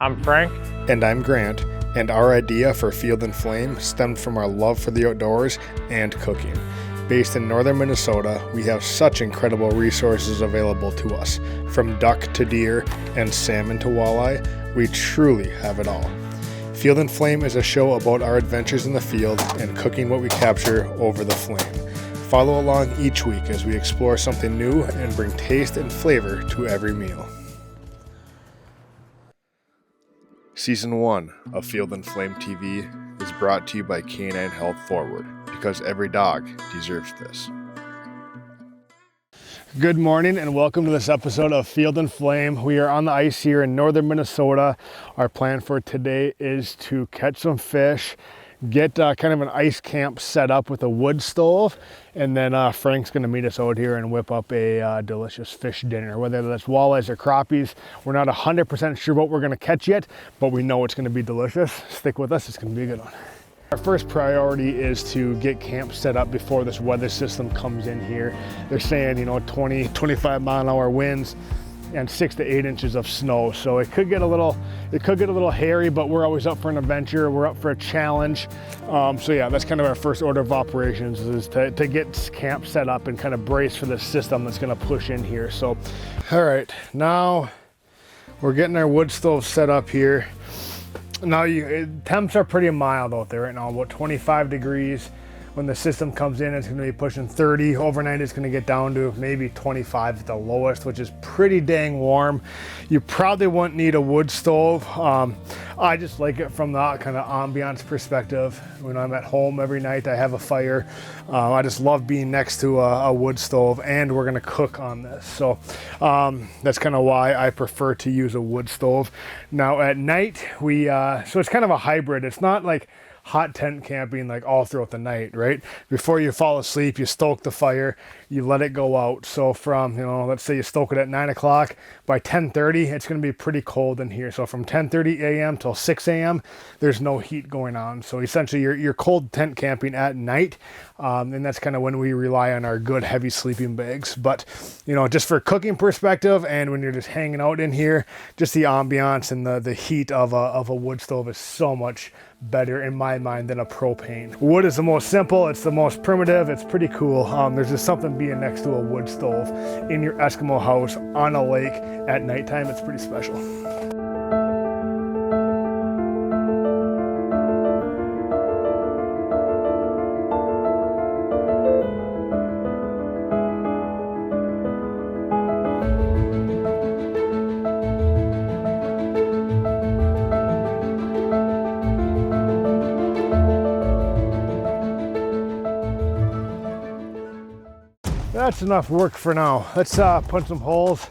I'm Frank. And I'm Grant, and our idea for Field and Flame stemmed from our love for the outdoors and cooking. Based in northern Minnesota, we have such incredible resources available to us. From duck to deer and salmon to walleye, we truly have it all. Field and Flame is a show about our adventures in the field and cooking what we capture over the flame. Follow along each week as we explore something new and bring taste and flavor to every meal. Season 1 of Field and Flame TV is brought to you by Canine Health Forward, because every dog deserves this. Good morning and welcome to this episode of Field and Flame. We are on the ice here in northern Minnesota. Our plan for today is to catch some fish, get kind of an ice camp set up with a wood stove, and then Frank's going to meet us out here and whip up a delicious fish dinner, whether that's walleyes or crappies. We're not 100% sure what we're going to catch yet, but we know it's going to be delicious. Stick with us, it's going to be a good one. Our first priority is to get camp set up before this weather system comes in here. They're saying, 20, 25 mile an hour winds and 6 to 8 inches of snow. So it could get a little hairy, but we're always up for an adventure. We're up for a challenge. So yeah, that's kind of our first order of operations, is to get camp set up and kind of brace for the system that's gonna push in here. So, all right, now we're getting our wood stove set up here. Now, temps are pretty mild out there right now, about 25 degrees. When the system comes in, it's going to be pushing 30. Overnight, it's going to get down to maybe 25 at the lowest, which is pretty dang warm. You probably wouldn't need a wood stove. I just like it from that kind of ambiance perspective. When I'm at home every night, I have a fire. I just love being next to a wood stove, and we're going to cook on this. So that's kind of why I prefer to use a wood stove. Now at night, so it's kind of a hybrid. It's not like hot tent camping like all throughout the night, right? Before you fall asleep, you stoke the fire, you let it go out. So from, let's say you stoke it at 9 o'clock, by 10:30, it's going to be pretty cold in here. So from 10:30 a.m. till 6 a.m., there's no heat going on. So essentially you're cold tent camping at night. And that's kind of when we rely on our good heavy sleeping bags. But, just for cooking perspective, and when you're just hanging out in here, just the ambiance and the heat of a wood stove is so much better in my mind than a propane. Wood is the most simple, it's the most primitive, it's pretty cool. There's just something being next to a wood stove in your Eskimo house on a lake at nighttime. It's pretty special. That's enough work for now. Let's punch some holes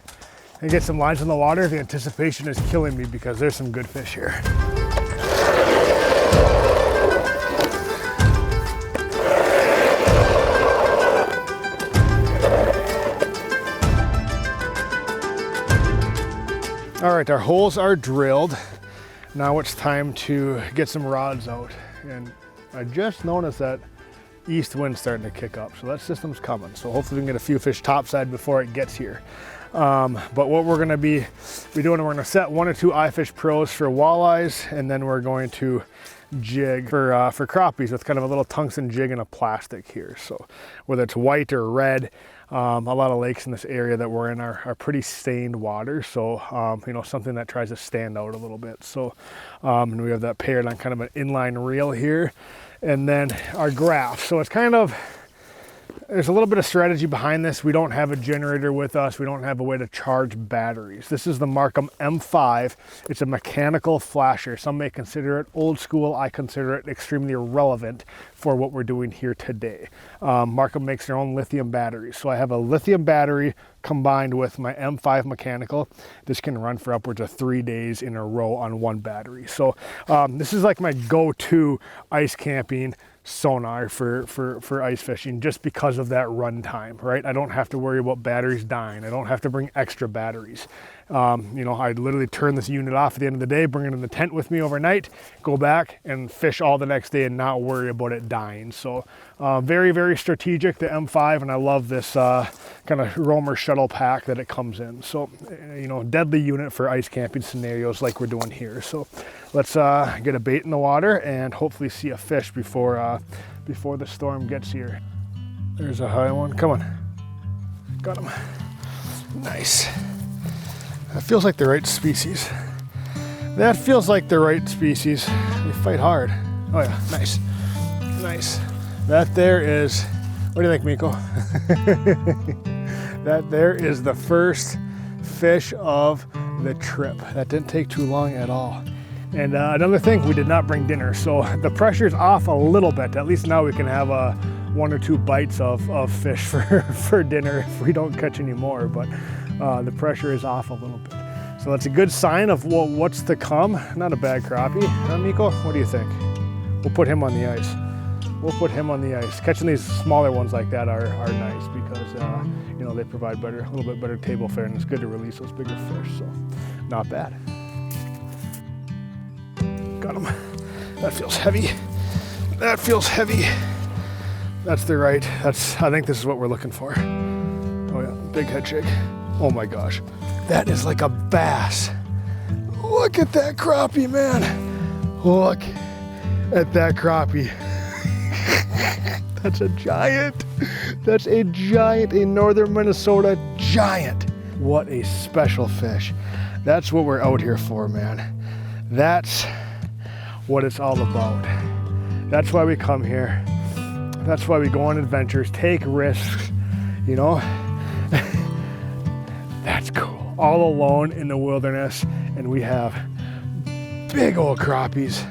and get some lines in the water. The anticipation is killing me because there's some good fish here. All right, our holes are drilled. Now it's time to get some rods out. And I just noticed that east wind starting to kick up, so that system's coming. So hopefully we can get a few fish topside before it gets here. But what we're going to be doing, we're going to set 1 or 2 iFish Pros for walleyes, and then we're going to jig for crappies with kind of a little tungsten jig and a plastic here. So whether it's white or red, a lot of lakes in this area that we're in are pretty stained water. So, something that tries to stand out a little bit. So, and we have that paired on kind of an inline reel here. And then our graph. So it's there's a little bit of strategy behind this. We don't have a generator with us. We don't have a way to charge batteries. This is the Markham M5. It's a mechanical flasher. Some may consider it old school. I consider it extremely relevant for what we're doing here today. Markham makes their own lithium batteries. So I have a lithium battery combined with my M5 mechanical. This can run for upwards of 3 days in a row on one battery. So this is like my go-to ice camping sonar for ice fishing, just because of that run time, right? I don't have to worry about batteries dying. I don't have to bring extra batteries. You know, I'd literally turn this unit off at the end of the day, bring it in the tent with me overnight, go back and fish all the next day and not worry about it dying. So very, very strategic, the M5, and I love this kind of roamer shuttle pack that it comes in. So, you know, deadly unit for ice camping scenarios like we're doing here. So let's get a bait in the water and hopefully see a fish before the storm gets here. There's a high one, come on. Got him. Nice. That feels like the right species. That feels like the right species. They fight hard. Oh yeah, nice. Nice. That there is, what do you think, Miko? That there is the first fish of the trip. That didn't take too long at all. And another thing, we did not bring dinner. So the pressure's off a little bit. At least now we can have one or two bites of fish for dinner if we don't catch any more. But the pressure is off a little bit. So that's a good sign of what's to come. Not a bad crappie, huh, Miko? What do you think? We'll put him on the ice. We'll put him on the ice. Catching these smaller ones like that are nice because you know, they provide a little bit better table fare, and it's good to release those bigger fish. So not bad. Got him. That feels heavy. That feels heavy. That's the right. I think this is what we're looking for. Oh yeah, big head shake. Oh my gosh. That is like a bass. Look at that crappie, man. Look at that crappie. That's a giant. That's a giant, a northern Minnesota giant. What a special fish. That's what we're out here for, man. That's what it's all about. That's why we come here. That's why we go on adventures, take risks, you know? That's cool. All alone in the wilderness, and we have big old crappies.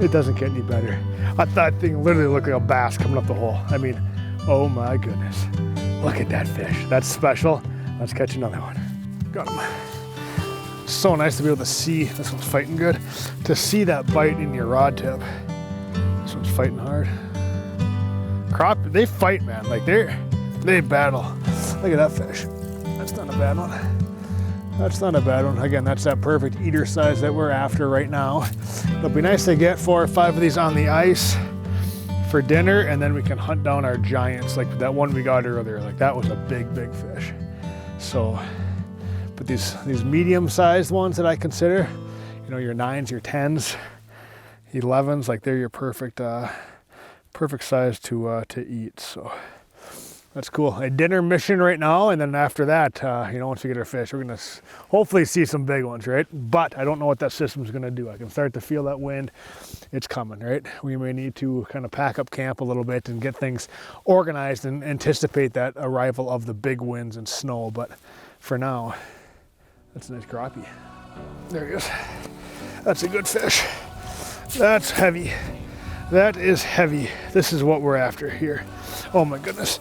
It doesn't get any better. That thing literally looked like a bass coming up the hole. I mean, oh my goodness. Look at that fish. That's special. Let's catch another one. Got him. So nice to be able to see, this one's fighting good, to see that bite in your rod tip. This one's fighting hard. Crappie, they fight, man. Like they battle. Look at that fish. That's not a bad one. That's not a bad one. Again, that's that perfect eater size that we're after right now. It'll be nice to get 4 or 5 of these on the ice for dinner, and then we can hunt down our giants like that one we got earlier. Like that was a big, big fish. So, but these medium-sized ones that I consider, you know, your 9s, your 10s, 11s, like they're your perfect size to eat. So that's cool. A dinner mission right now, and then after that, you know, once we get our fish, we're gonna hopefully see some big ones, right? But I don't know what that system's gonna do. I can start to feel that wind. It's coming, right? We may need to kind of pack up camp a little bit and get things organized and anticipate that arrival of the big winds and snow. But for now, that's a nice crappie. There he is. That's a good fish. That's heavy. That is heavy. This is what we're after here. Oh my goodness.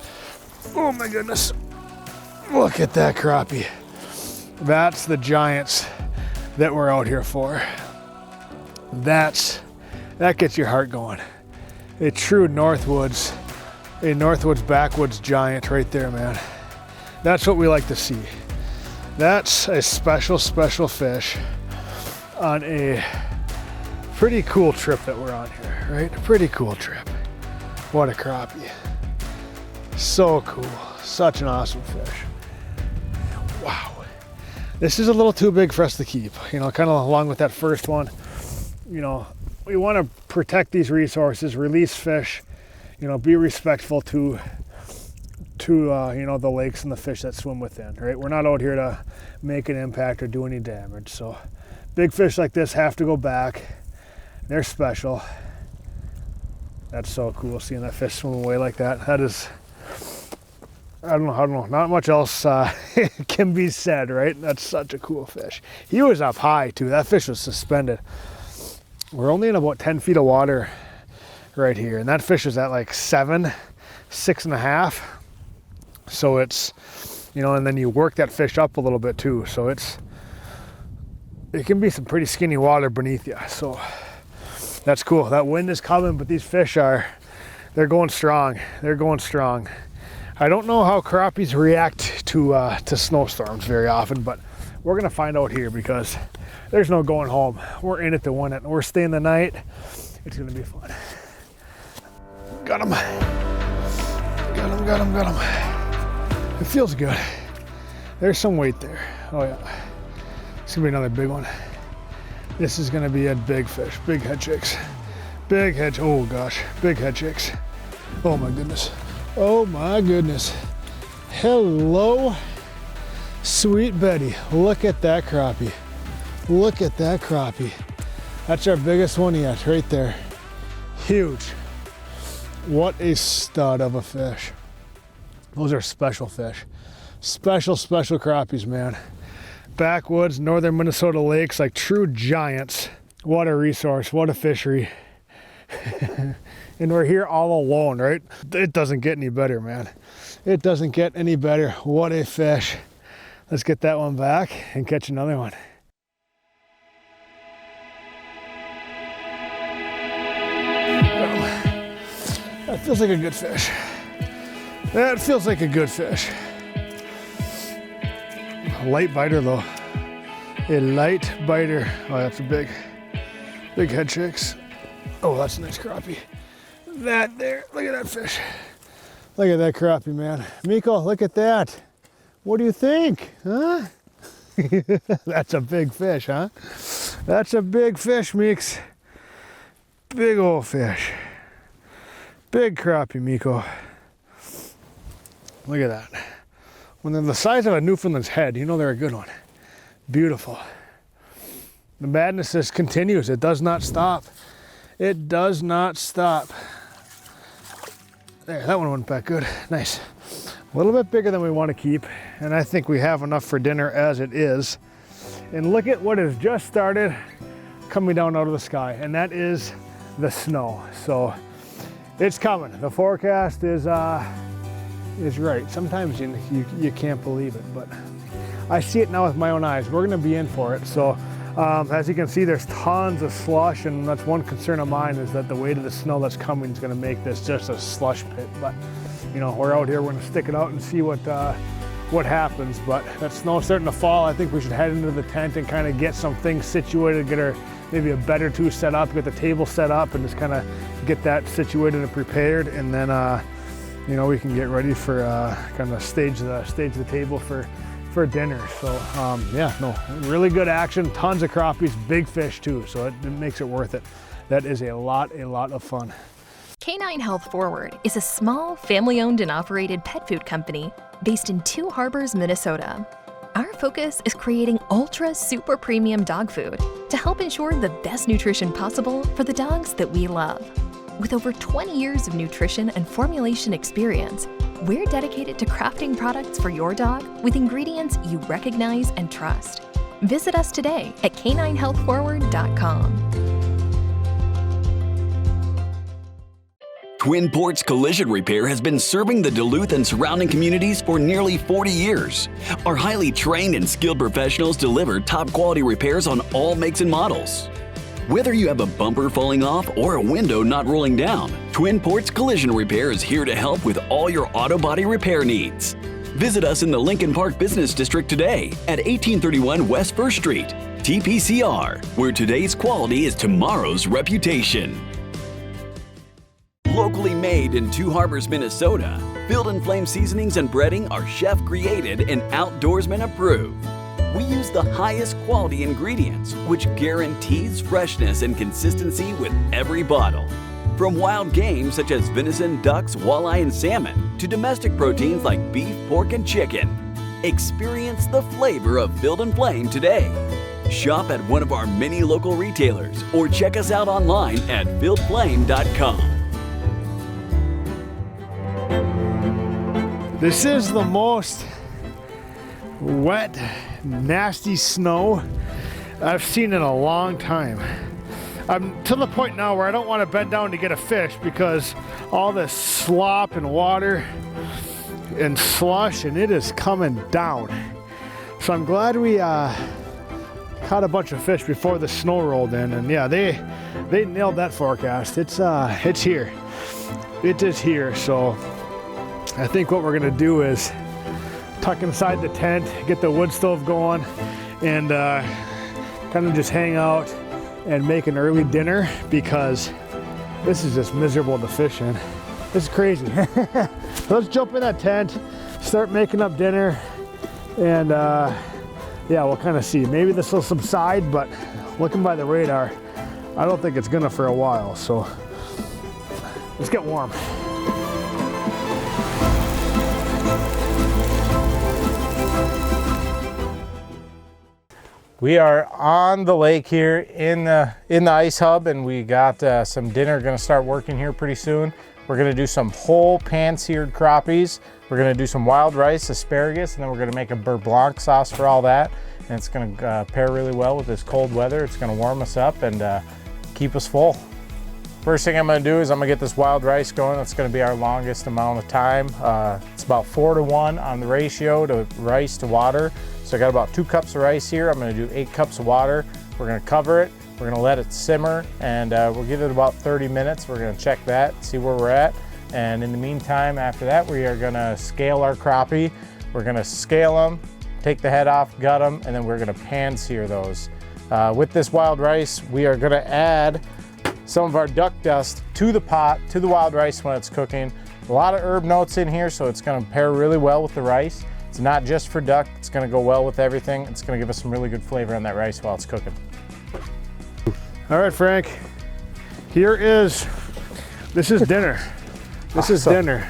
Oh my goodness. Look at that crappie. That's the giants that we're out here for. That gets your heart going. A true Northwoods backwoods giant right there, man. That's what we like to see. That's a special, special fish on a pretty cool trip that we're on here, right? A pretty cool trip. What a crappie. So cool. Such an awesome fish. Wow. This is a little too big for us to keep, you know, kind of along with that first one. You know, we want to protect these resources, release fish, you know, be respectful to you know, the lakes and the fish that swim within, right? We're not out here to make an impact or do any damage. So big fish like this have to go back. They're special. That's so cool, seeing that fish swim away like that. That is, I don't know, not much else can be said, right? That's such a cool fish. He was up high too. That fish was suspended. We're only in about 10 feet of water right here, and that fish was at like 7, 6.5. So it's, you know, and then you work that fish up a little bit too. So it can be some pretty skinny water beneath you. So that's cool. That wind is coming, but these fish they're going strong. They're going strong. I don't know how crappies react to snowstorms very often, but We're gonna find out here because there's no going home. We're in it to win it. We're staying the night. It's gonna be fun. Got him. Got him. It feels good. There's some weight there. Oh yeah. It's gonna be another big one. This is gonna be a big fish, big head chicks. Big head, oh gosh, big head chicks. Oh my goodness. Oh my goodness. Hello, sweet Betty. Look at that crappie. Look at that crappie. That's our biggest one yet, right there. Huge. What a stud of a fish. Those are special fish. Special crappies, man. Backwoods, northern Minnesota lakes, like true giants. What a resource, what a fishery. And we're here all alone, right? It doesn't get any better, man. It doesn't get any better. What a fish. Let's get that one back and catch another one. That feels like a good fish. That feels like a good fish. A light biter though. A light biter. Oh, that's a big head chicks. Oh, that's a nice crappie. That there, look at that fish. Look at that crappie, man. Miko, look at that. What do you think, huh? That's a big fish, huh? That's a big fish, Meeks. Big old fish. Big crappie, Miko. Look at that. When they're the size of a Newfoundland's head, you know they're a good one. Beautiful. The madness just continues. It does not stop. It does not stop. There, that one went back good. Nice. A little bit bigger than we want to keep, and I think we have enough for dinner as it is. And look at what has just started coming down out of the sky, and that is the snow. So it's coming. The forecast is right. Sometimes you can't believe it, but I see it now with my own eyes. We're gonna be in for it. So as you can see, there's tons of slush, and that's one concern of mine, is that the weight of the snow that's coming is gonna make this just a slush pit. But you know, we're out here, we're gonna stick it out and see what happens. But that snow's starting to fall. I think we should head into the tent and kind of get some things situated, get our maybe a bed or two set up, get the table set up, and just kind of get that situated and prepared, and then you know, we can get ready for kind of stage the table for dinner. So yeah, no, really good action, tons of crappies, big fish too, so it makes it worth it. That is a lot of fun. Canine Health Forward is a small, family-owned and operated pet food company based in Two Harbors, Minnesota. Our focus is creating ultra super premium dog food to help ensure the best nutrition possible for the dogs that we love. With over 20 years of nutrition and formulation experience, we're dedicated to crafting products for your dog with ingredients you recognize and trust. Visit us today at caninehealthforward.com. Twin Ports Collision Repair has been serving the Duluth and surrounding communities for nearly 40 years. Our highly trained and skilled professionals deliver top quality repairs on all makes and models. Whether you have a bumper falling off or a window not rolling down, Twin Ports Collision Repair is here to help with all your auto body repair needs. Visit us in the Lincoln Park Business District today at 1831 West 1st Street, TPCR, where today's quality is tomorrow's reputation. Locally made in Two Harbors, Minnesota, Field and Flame seasonings and breading are chef created and outdoorsman approved. We use the highest quality ingredients, which guarantees freshness and consistency with every bottle. From wild game such as venison, ducks, walleye, and salmon, to domestic proteins like beef, pork, and chicken. Experience the flavor of Field and Flame today. Shop at one of our many local retailers or check us out online at fieldflame.com. This is the most wet, nasty snow I've seen in a long time. I'm to the point now where I don't want to bend down to get a fish because all this slop and water and slush, and it is coming down. So I'm glad we caught a bunch of fish before the snow rolled in, and yeah, they nailed that forecast. It's here. It is here. So I think what we're gonna do is tuck inside the tent, get the wood stove going, and kind of just hang out and make an early dinner because this is just miserable to fish in. This is crazy. Let's jump in that tent, start making up dinner, and yeah, we'll kind of see. Maybe this will subside, but looking by the radar, I don't think it's gonna for a while, so let's get warm. We are on the lake here in the ice hub, and we got some dinner gonna start working here pretty soon. We're gonna do some whole pan-seared crappies. We're gonna do some wild rice, asparagus, and then we're gonna make a beurre blanc sauce for all that. And it's gonna pair really well with this cold weather. It's gonna warm us up and keep us full. First thing I'm gonna do is I'm gonna get this wild rice going. That's gonna be our longest amount of time. It's about 4-to-1 on the ratio to rice to water. So I got about 2 cups of rice here. I'm gonna do 8 cups of water. We're gonna cover it. We're gonna let it simmer, and we'll give it about 30 minutes. We're gonna check that, see where we're at. And in the meantime, after that, we are gonna scale our crappie. We're gonna scale them, take the head off, gut them, and then we're gonna pan sear those. With this wild rice, we are gonna add some of our duck dust to the pot, to the wild rice when it's cooking. A lot of herb notes in here, so it's gonna pair really well with the rice. It's not just for duck, it's gonna go well with everything. It's gonna give us some really good flavor on that rice while it's cooking. All right, Frank, this is dinner. This is dinner.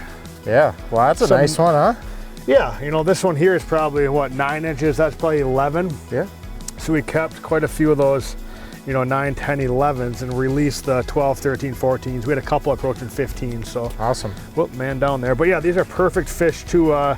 Yeah, well, that's a nice one, huh? Yeah, you know, this one here is probably, what, 9 inches? That's probably 11. Yeah. So we kept quite a few of those, you know, 9, 10, 11s and released the 12, 13, 14s. We had a couple approaching 15, so. Awesome. Whoop, man down there. But yeah, these are perfect fish to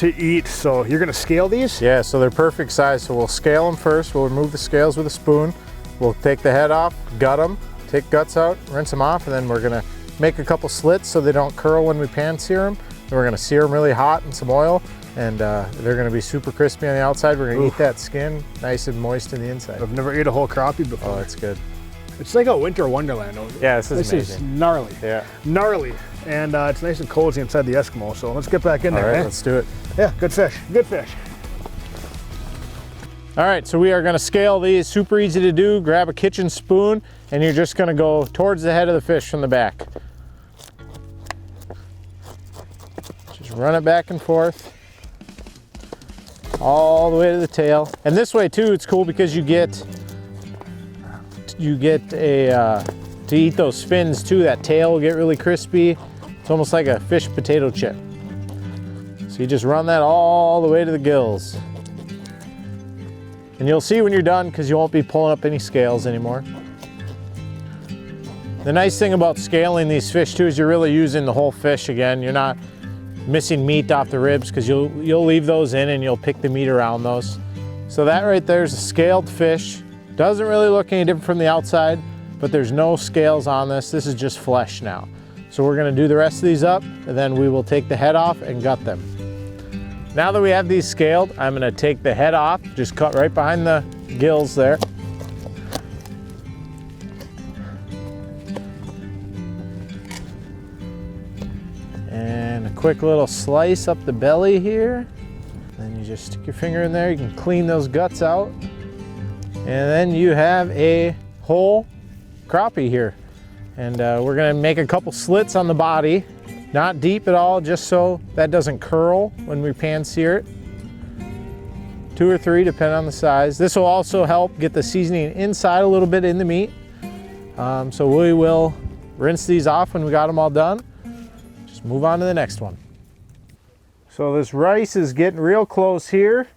eat. So you're gonna scale these? Yeah, so they're perfect size. So we'll scale them first. We'll remove the scales with a spoon. We'll take the head off, gut them, take guts out, rinse them off, and then we're gonna make a couple slits so they don't curl when we pan sear them. Then we're gonna sear them really hot in some oil, and they're gonna be super crispy on the outside. We're gonna eat that skin nice and moist in the inside. I've never ate a whole crappie before. Oh, it's good. It's like a winter wonderland over here. Yeah, this is amazing. This is gnarly. Yeah. Gnarly. And it's nice and cozy inside the Eskimo, so let's get back in there, All right, eh? let's do it. Yeah, good fish, good fish. All right, so we are gonna scale these, super easy to do. Grab a kitchen spoon, and you're just gonna go towards the head of the fish from the back. Just run it back and forth, all the way to the tail. And this way too, it's cool because you get a, to eat those fins too, that tail will get really crispy. It's almost like a fish potato chip. So you just run that all the way to the gills. And you'll see when you're done because you won't be pulling up any scales anymore. The nice thing about scaling these fish too is you're really using the whole fish again. You're not missing meat off the ribs because you'll leave those in and you'll pick the meat around those. So that right there is a scaled fish. Doesn't really look any different from the outside, but there's no scales on this. This is just flesh now. So we're gonna do the rest of these up, and then we will take the head off and gut them. Now that we have these scaled, I'm gonna take the head off, just cut right behind the gills there. And a quick little slice up the belly here. Then you just stick your finger in there, you can clean those guts out. And then you have a whole crappie here. And we're gonna make a couple slits on the body. Not deep at all, just so that doesn't curl when we pan sear it. 2 or 3, depending on the size. This will also help get the seasoning inside a little bit in the meat. So we will rinse these off when we got them all done. Just move on to the next one. So this rice is getting real close here.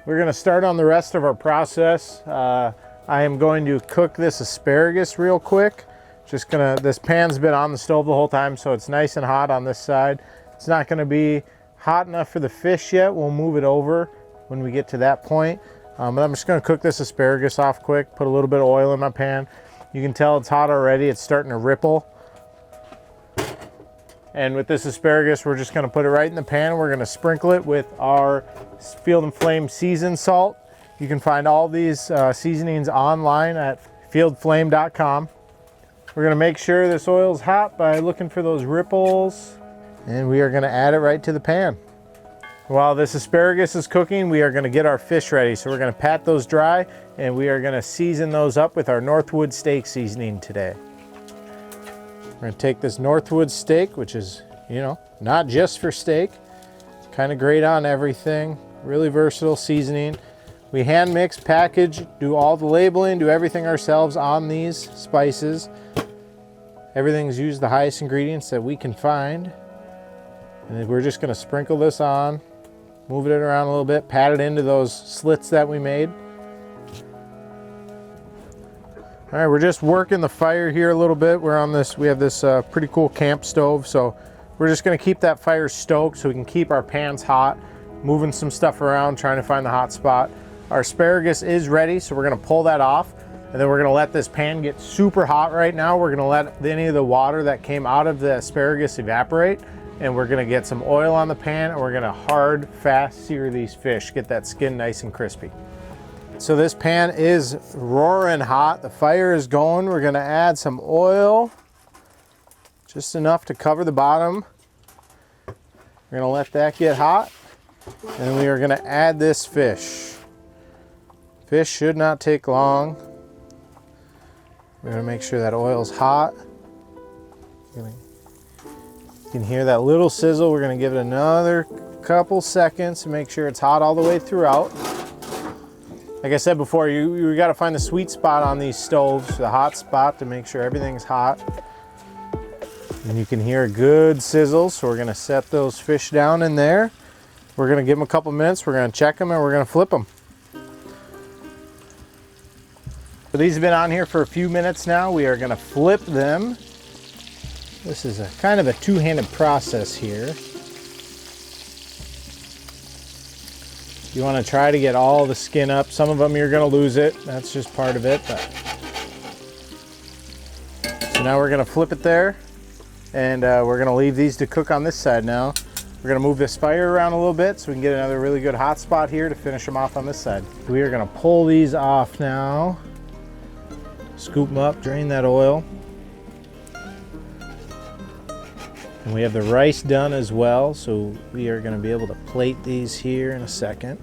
We're gonna start on the rest of our process. I am going to cook this asparagus real quick. This pan's been on the stove the whole time, so it's nice and hot on this side. It's not gonna be hot enough for the fish yet. We'll move it over when we get to that point. But I'm just gonna cook this asparagus off quick, put a little bit of oil in my pan. You can tell it's hot already, it's starting to ripple. And with this asparagus, we're just gonna put it right in the pan. We're gonna sprinkle it with our Field & Flame seasoned salt. You can find all these seasonings online at fieldflame.com. We're gonna make sure this oil's hot by looking for those ripples, and we are gonna add it right to the pan. While this asparagus is cooking, we are going to get our fish ready. So we're going to pat those dry and we are going to season those up with our Northwood steak seasoning today. We're going to take this Northwood steak, which is, you know, not just for steak, kind of great on everything, really versatile seasoning. We hand mix, package, do all the labeling, do everything ourselves on these spices. Everything's used the highest ingredients that we can find. And then we're just going to sprinkle this on, move it around a little bit, pat it into those slits that we made. All right, we're just working the fire here a little bit. We're on this, we have this pretty cool camp stove, so we're just going to keep that fire stoked so we can keep our pans hot, moving some stuff around, trying to find the hot spot. Our asparagus is ready, so we're going to pull that off, and then we're going to let this pan get super hot right now. We're going to let any of the water that came out of the asparagus evaporate, and we're going to get some oil on the pan, and we're going to hard, fast sear these fish, get that skin nice and crispy. So this pan is roaring hot. The fire is going. We're going to add some oil, just enough to cover the bottom. We're going to let that get hot, and we are going to add this fish. Fish should not take long. We're going to make sure that oil's hot. You can hear that little sizzle. We're going to give it another couple seconds to make sure it's hot all the way throughout. Like I said before, you got to find the sweet spot on these stoves, the hot spot, to make sure everything's hot. And you can hear a good sizzle, so we're going to set those fish down in there. We're going to give them a couple minutes, we're going to check them, and we're going to flip them. So these have been on here for a few minutes now. We are going to flip them. This is a kind of a two-handed process here. You want to try to get all the skin up. Some of them you're going to lose it. That's just part of it. But. So now we're going to flip it there, and we're going to leave these to cook on this side now. We're going to move this fire around a little bit so we can get another really good hot spot here to finish them off on this side. We are going to pull these off now. Scoop them up, drain that oil. And we have the rice done as well, so we are going to be able to plate these here in a second.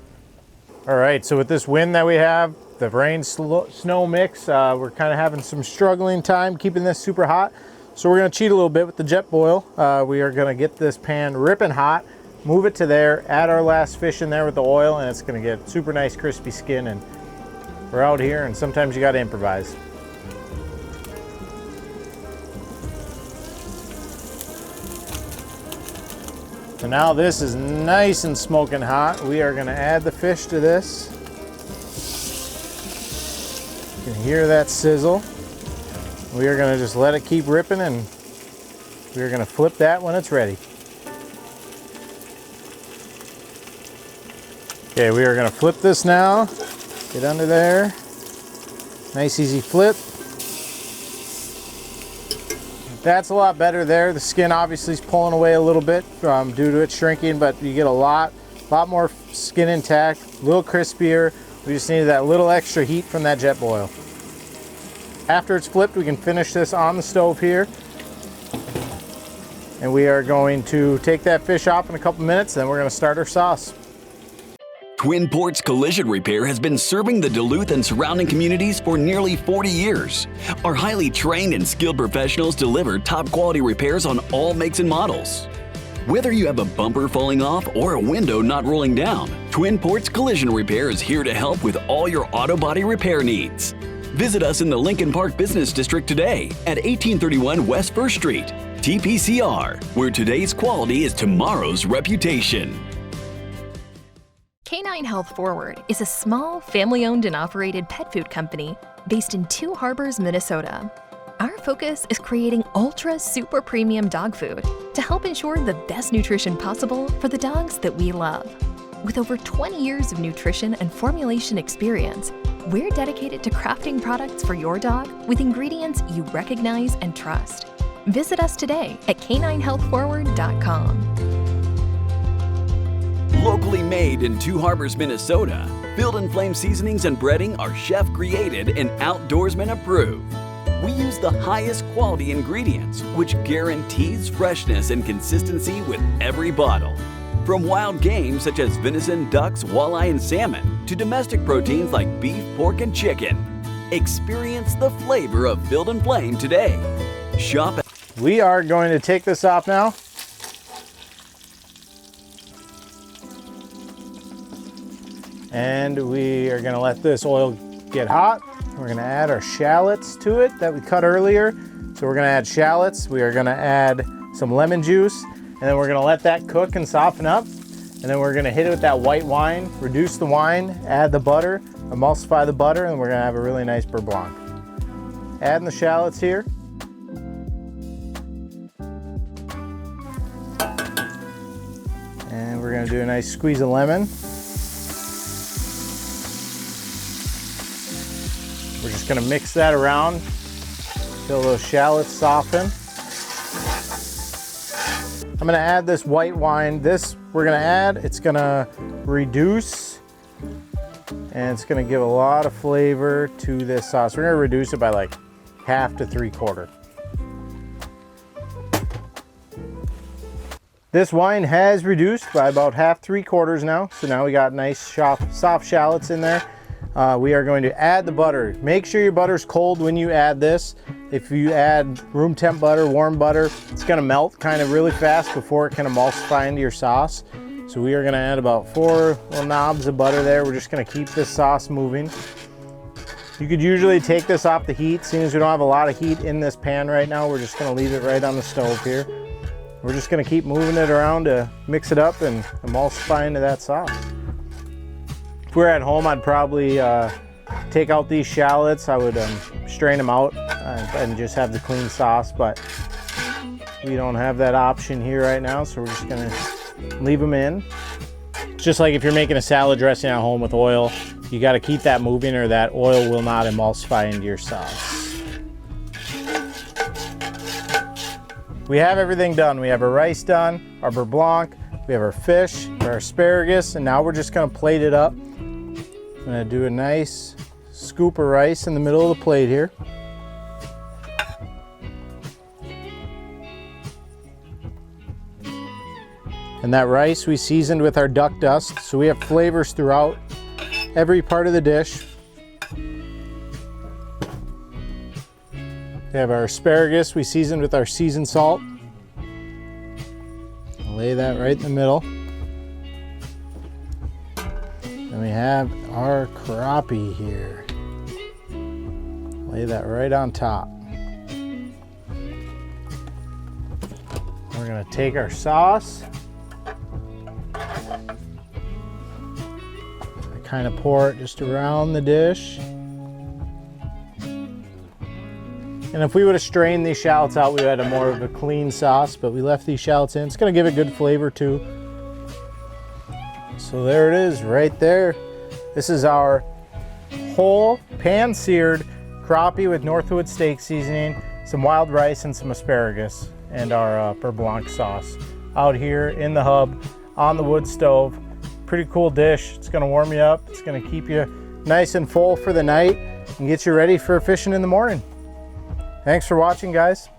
All right, so with this wind that we have, the rain snow mix, we're kind of having some struggling time keeping this super hot. So we're going to cheat a little bit with the jet boil. We are going to get this pan ripping hot, move it to there, add our last fish in there with the oil, and it's going to get super nice crispy skin. And we're out here, and sometimes you got to improvise. So now this is nice and smoking hot. We are going to add the fish to this. You can hear that sizzle. We are going to just let it keep ripping, and we are going to flip that when it's ready. Okay, we are going to flip this now. Get under there. Nice easy flip. That's a lot better there. The skin obviously is pulling away a little bit due to it shrinking, but you get a lot more skin intact, a little crispier. We just needed that little extra heat from that jet boil. After it's flipped, we can finish this on the stove here. And we are going to take that fish off in a couple minutes, then we're going to start our sauce. Twin Ports Collision Repair has been serving the Duluth and surrounding communities for nearly 40 years. Our highly trained and skilled professionals deliver top quality repairs on all makes and models. Whether you have a bumper falling off or a window not rolling down, Twin Ports Collision Repair is here to help with all your auto body repair needs. Visit us in the Lincoln Park Business District today at 1831 West 1st Street, TPCR, where today's quality is tomorrow's reputation. Canine Health Forward is a small, family-owned and operated pet food company based in Two Harbors, Minnesota. Our focus is creating ultra super premium dog food to help ensure the best nutrition possible for the dogs that we love. With over 20 years of nutrition and formulation experience, we're dedicated to crafting products for your dog with ingredients you recognize and trust. Visit us today at caninehealthforward.com. Locally made in Two Harbors, Minnesota, Field & Flame seasonings and breading are chef-created and outdoorsman approved. We use the highest quality ingredients, which guarantees freshness and consistency with every bottle. From wild game such as venison, ducks, walleye, and salmon, to domestic proteins like beef, pork, and chicken. Experience the flavor of Field and Flame today. Shop at We are going to take this off now. And we are gonna let this oil get hot. We're gonna add our shallots to it that we cut earlier. So we're gonna add shallots. We are gonna add some lemon juice, and then we're gonna let that cook and soften up. And then we're gonna hit it with that white wine, reduce the wine, add the butter, emulsify the butter, and we're gonna have a really nice beurre blanc. Adding the shallots here. And we're gonna do a nice squeeze of lemon. We're just gonna mix that around until those shallots soften. I'm gonna add this white wine. This we're gonna add, it's gonna reduce, and it's gonna give a lot of flavor to this sauce. We're gonna reduce it by like 1/2 to 3/4. This wine has reduced by about 1/2, 3/4 now. So now we got nice soft shallots in there. We are going to add the butter. Make sure your butter's cold when you add this. If you add room temp butter, warm butter, it's gonna melt kind of really fast before it can emulsify into your sauce. So we are gonna add about 4 little knobs of butter there. We're just gonna keep this sauce moving. You could usually take this off the heat. Seeing as we don't have a lot of heat in this pan right now, we're just gonna leave it right on the stove here. We're just gonna keep moving it around to mix it up and emulsify into that sauce. If we're at home, I'd probably take out these shallots. I would strain them out and just have the clean sauce, but we don't have that option here right now, so we're just gonna leave them in. Just like if you're making a salad dressing at home with oil, you gotta keep that moving or that oil will not emulsify into your sauce. We have everything done. We have our rice done, our beurre blanc, we have our fish, our asparagus, and now we're just gonna plate it up. I'm gonna do a nice scoop of rice in the middle of the plate here. And that rice we seasoned with our duck dust, so we have flavors throughout every part of the dish. We have our asparagus we seasoned with our seasoned salt. Lay that right in the middle. And we have our crappie here. Lay that right on top. We're gonna take our sauce. I kind of pour it just around the dish. And if we would have strained these shallots out, we would have more of a clean sauce, but we left these shallots in. It's gonna give it good flavor too. So there it is, right there. This is our whole pan-seared crappie with Northwood steak seasoning, some wild rice and some asparagus, and our beurre blanc sauce out here in the hub on the wood stove. Pretty cool dish. It's gonna warm you up. It's gonna keep you nice and full for the night and get you ready for fishing in the morning. Thanks for watching, guys.